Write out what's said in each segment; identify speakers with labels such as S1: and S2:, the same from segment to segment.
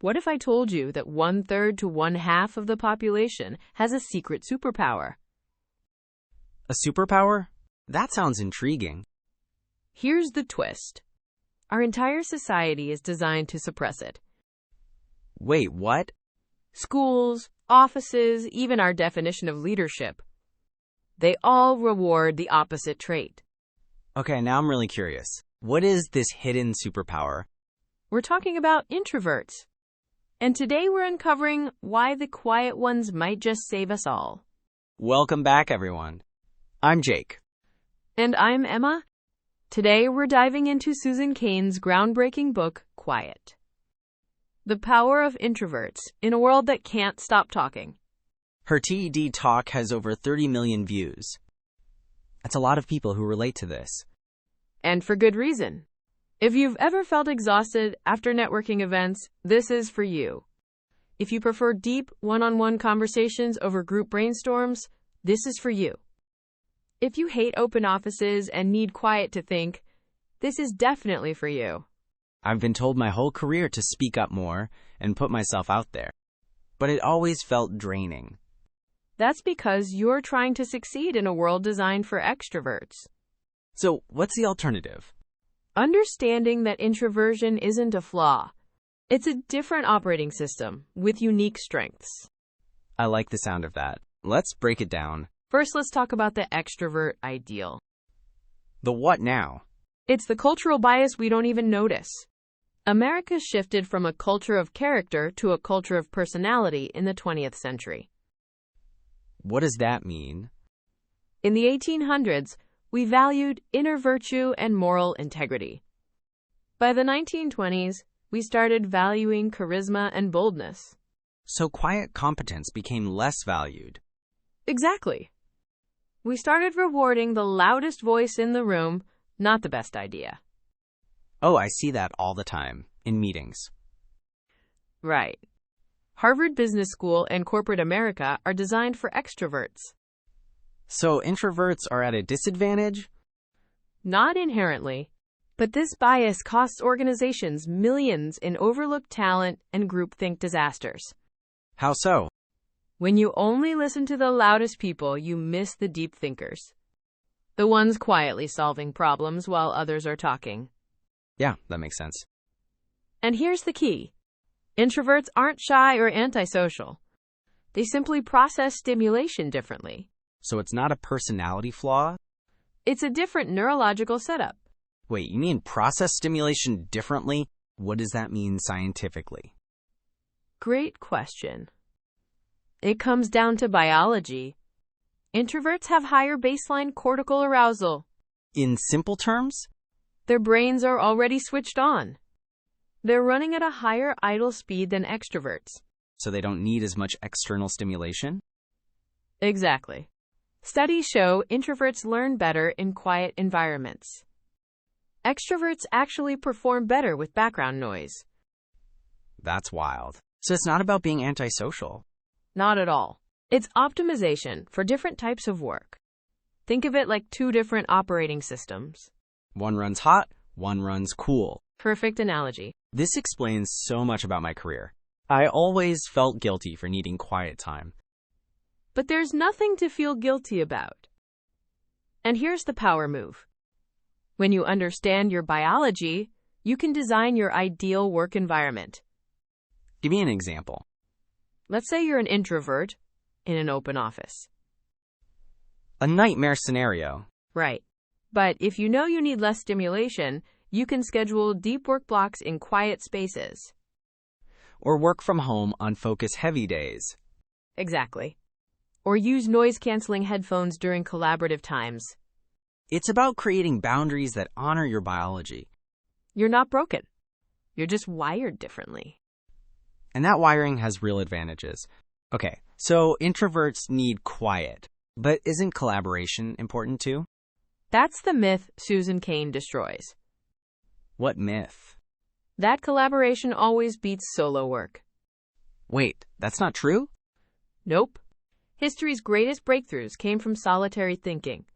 S1: What if I told you that 1/3 to 1/2 of the population has a secret superpower?
S2: A superpower? That sounds intriguing.
S1: Here's the twist. Our entire society is designed to suppress it.
S2: Wait, what?
S1: Schools, offices, even our definition of leadership. They all reward the opposite trait.
S2: Okay, now I'm really curious. What is this hidden superpower?
S1: We're talking about introverts. And today we're uncovering why the quiet ones might just save us all.
S2: Welcome back, everyone. I'm Jake.
S1: And I'm Emma. Today we're diving into Susan Cain's groundbreaking book, Quiet. The Power of Introverts in a World That Can't Stop Talking.
S2: Her TED talk has over 30 million views. That's a lot of people who relate to this.
S1: And for good reason. If you've ever felt exhausted after networking events, this is for you. If you prefer deep, one-on-one conversations over group brainstorms, this is for you. If you hate open offices and need quiet to think, this is definitely for you.
S2: I've been told my whole career to speak up more and put myself out there, but it always felt draining.
S1: That's because you're trying to succeed in a world designed for extroverts.
S2: So, what's the alternative?
S1: Understanding that introversion isn't a flaw. It's a different operating system with unique strengths.
S2: I like the sound of that. Let's break it down.
S1: First, let's talk about the extrovert ideal.
S2: The what now?
S1: It's the cultural bias we don't even notice. America shifted from a culture of character to a culture of personality in the 20th century.
S2: What does that mean?
S1: In the 1800s, we valued inner virtue and moral integrity. By the 1920s, we started valuing charisma and boldness.
S2: So quiet competence became less valued.
S1: Exactly. We started rewarding the loudest voice in the room, not the best idea.
S2: Oh, I see that all the time, in meetings.
S1: Right. Harvard Business School and corporate America are designed for extroverts.
S2: So introverts are at a disadvantage?
S1: Not inherently. But this bias costs organizations millions in overlooked talent and groupthink disasters.
S2: How so?
S1: When you only listen to the loudest people, you miss the deep thinkers. The ones quietly solving problems while others are talking.
S2: Yeah, that makes sense.
S1: And here's the key. Introverts aren't shy or antisocial. They simply process stimulation differently.
S2: So it's not a personality flaw?
S1: It's a different neurological setup.
S2: Wait, you mean process stimulation differently? What does that mean scientifically?
S1: Great question. It comes down to biology. Introverts have higher baseline cortical arousal.
S2: In simple terms?
S1: Their brains are already switched on. They're running at a higher idle speed than extroverts.
S2: So they don't need as much external stimulation?
S1: Exactly. Studies show introverts learn better in quiet environments. Extroverts actually perform better with background noise.
S2: That's wild. So it's not about being antisocial.
S1: Not at all. It's optimization for different types of work. Think of it like two different operating systems.
S2: One runs hot, one runs cool.
S1: Perfect analogy.
S2: This explains so much about my career. I always felt guilty for needing quiet time.
S1: But there's nothing to feel guilty about. And here's the power move. When you understand your biology, you can design your ideal work environment.
S2: Give me an example.
S1: Let's say you're an introvert in an open office.
S2: A nightmare scenario.
S1: Right. But if you know you need less stimulation, you can schedule deep work blocks in quiet spaces.
S2: Or work from home on focus-heavy days.
S1: Exactly. Or use noise-canceling headphones during collaborative times.
S2: It's about creating boundaries that honor your biology.
S1: You're not broken. You're just wired differently.
S2: And that wiring has real advantages. Okay, so introverts need quiet. But isn't collaboration important too?
S1: That's the myth Susan Cain destroys.
S2: What myth?
S1: That collaboration always beats solo work.
S2: Wait, that's not true?
S1: Nope. History's greatest breakthroughs came from solitary thinking.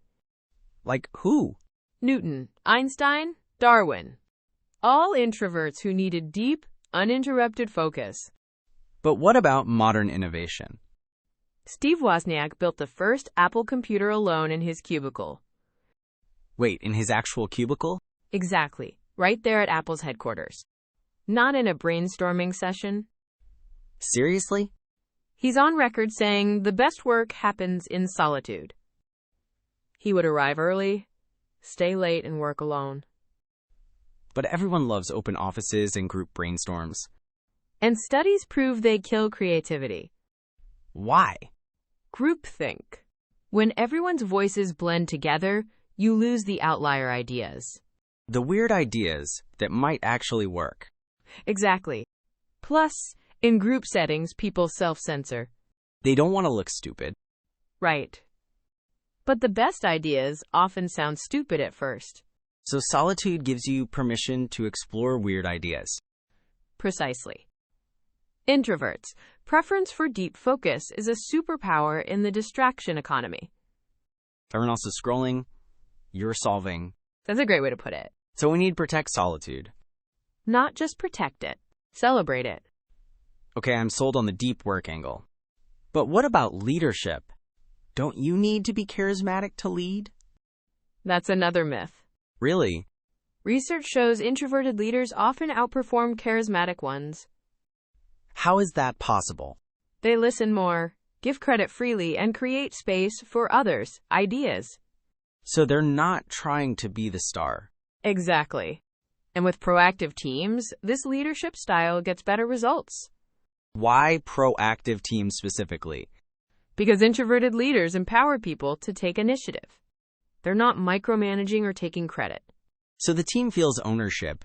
S2: Like who?
S1: Newton, Einstein, Darwin. All introverts who needed deep, uninterrupted focus.
S2: But what about modern innovation?
S1: Steve Wozniak built the first Apple computer alone in his cubicle.
S2: Wait, in his actual cubicle?
S1: Exactly, right there at Apple's headquarters. Not in a brainstorming session.
S2: Seriously?
S1: He's on record saying the best work happens in solitude. He would arrive early, stay late, and work alone.
S2: But everyone loves open offices and group brainstorms.
S1: And studies prove they kill creativity.
S2: Why?
S1: Groupthink. When everyone's voices blend together, you lose the outlier ideas.
S2: The weird ideas that might actually work.
S1: Exactly. Plus, in group settings, people self-censor.
S2: They don't want to look stupid.
S1: Right. But the best ideas often sound stupid at first.
S2: So solitude gives you permission to explore weird ideas.
S1: Precisely. Introverts' preference for deep focus is a superpower in the distraction economy.
S2: If everyone else is scrolling, you're solving.
S1: That's a great way to put it.
S2: So we need to protect solitude.
S1: Not just protect it, celebrate it.
S2: Okay, I'm sold on the deep work angle. But what about leadership? Don't you need to be charismatic to lead?
S1: That's another myth.
S2: Really?
S1: Research shows introverted leaders often outperform charismatic ones.
S2: How is that possible?
S1: They listen more, give credit freely, and create space for others' ideas.
S2: So they're not trying to be the star.
S1: Exactly. And with proactive teams, this leadership style gets better results.
S2: Why proactive teams specifically?
S1: Because introverted leaders empower people to take initiative. They're not micromanaging or taking credit.
S2: So the team feels ownership.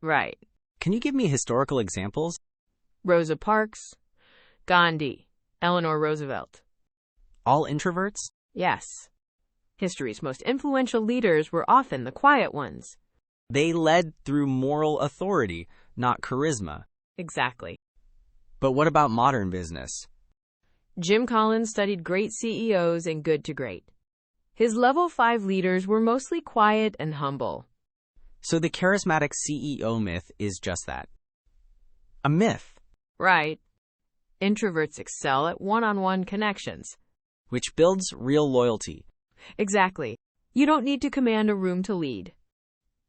S1: Right.
S2: Can you give me historical examples?
S1: Rosa Parks, Gandhi, Eleanor Roosevelt.
S2: All introverts?
S1: Yes. History's most influential leaders were often the quiet ones.
S2: They led through moral authority, not charisma.
S1: Exactly.
S2: But what about modern business?
S1: Jim Collins studied great CEOs and good to great. His level 5 leaders were mostly quiet and humble.
S2: So the charismatic CEO myth is just that. A myth.
S1: Right. Introverts excel at one-on-one connections.
S2: Which builds real loyalty.
S1: Exactly. You don't need to command a room to lead.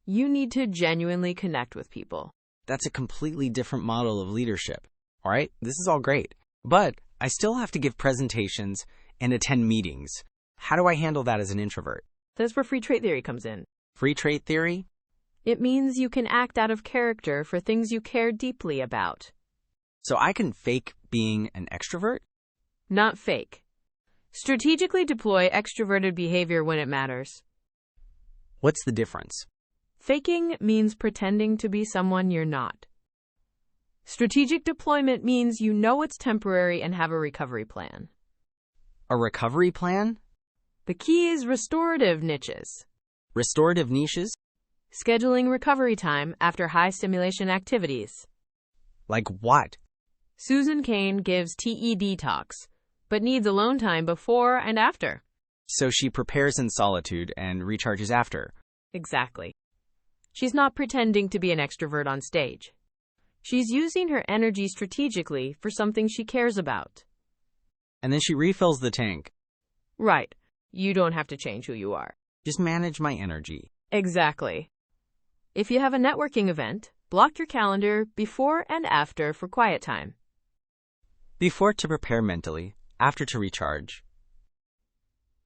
S1: You need to genuinely connect with people.
S2: That's a completely different model of leadership. All right, this is all great. But I still have to give presentations and attend meetings. How do I handle that as an introvert?
S1: That's where free trait theory comes in.
S2: Free trait theory?
S1: It means you can act out of character for things you care deeply about.
S2: So I can fake being an extrovert?
S1: Not fake. Strategically deploy extroverted behavior when it matters.
S2: What's the difference?
S1: Faking means pretending to be someone you're not. Strategic deployment means you know it's temporary and have a recovery plan.
S2: A recovery plan?
S1: The key is restorative niches.
S2: Restorative niches?
S1: Scheduling recovery time after high stimulation activities.
S2: Like what?
S1: Susan Cain gives TED talks, but needs alone time before and after.
S2: So she prepares in solitude and recharges after.
S1: Exactly. She's not pretending to be an extrovert on stage. She's using her energy strategically for something she cares about.
S2: And then she refills the tank.
S1: Right. You don't have to change who you are.
S2: Just manage my energy.
S1: Exactly. If you have a networking event, block your calendar before and after for quiet time.
S2: Before to prepare mentally, after to recharge.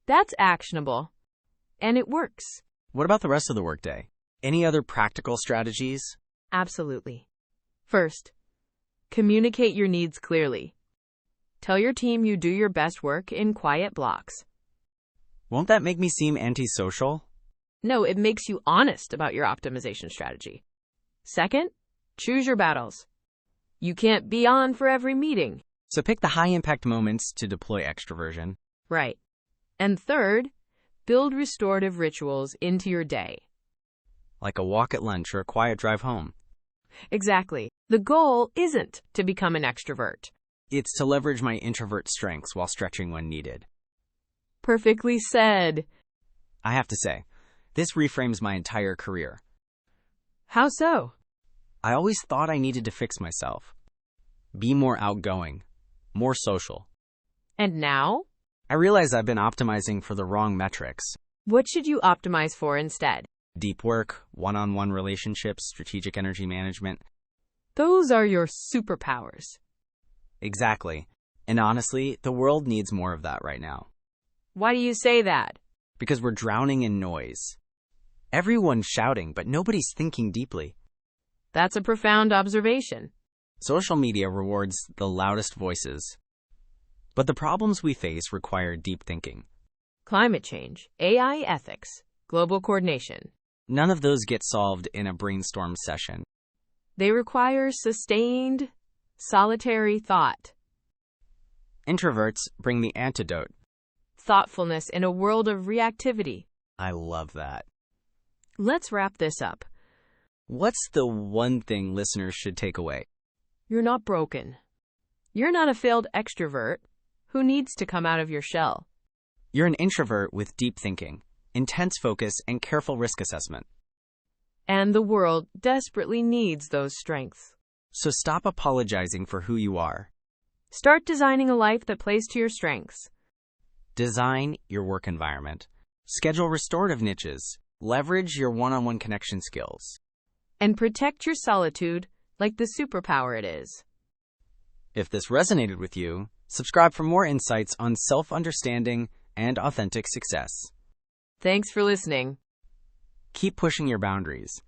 S1: That's actionable. And it works.
S2: What about the rest of the workday? Any other practical strategies?
S1: Absolutely. First, communicate your needs clearly. Tell your team you do your best work in quiet blocks.
S2: Won't that make me seem antisocial?
S1: No, it makes you honest about your optimization strategy. Second, choose your battles. You can't be on for every meeting.
S2: So pick the high-impact moments to deploy extroversion.
S1: Right. And third, build restorative rituals into your day.
S2: Like a walk at lunch or a quiet drive home.
S1: Exactly. The goal isn't to become an extrovert.
S2: It's to leverage my introvert strengths while stretching when needed.
S1: Perfectly said.
S2: I have to say, this reframes my entire career.
S1: How so?
S2: I always thought I needed to fix myself. Be more outgoing, more social.
S1: And now?
S2: I realize I've been optimizing for the wrong metrics.
S1: What should you optimize for instead?
S2: Deep work, one-on-one relationships, strategic energy management.
S1: Those are your superpowers.
S2: Exactly. And honestly, the world needs more of that right now.
S1: Why do you say that?
S2: Because we're drowning in noise. Everyone's shouting, but nobody's thinking deeply.
S1: That's a profound observation.
S2: Social media rewards the loudest voices. But the problems we face require deep thinking.
S1: Climate change, AI ethics, global coordination.
S2: None of those get solved in a brainstorm session.
S1: They require sustained, solitary thought.
S2: Introverts bring the antidote.
S1: Thoughtfulness in a world of reactivity.
S2: I love that.
S1: Let's wrap this up.
S2: What's the one thing listeners should take away?
S1: You're not broken. You're not a failed extrovert who needs to come out of your shell.
S2: You're an introvert with deep thinking, intense focus, and careful risk assessment.
S1: And the world desperately needs those strengths.
S2: So stop apologizing for who you are.
S1: Start designing a life that plays to your strengths.
S2: Design your work environment. Schedule restorative niches. Leverage your one-on-one connection skills.
S1: And protect your solitude like the superpower it is.
S2: If this resonated with you, subscribe for more insights on self-understanding and authentic success.
S1: Thanks for listening.
S2: Keep pushing your boundaries.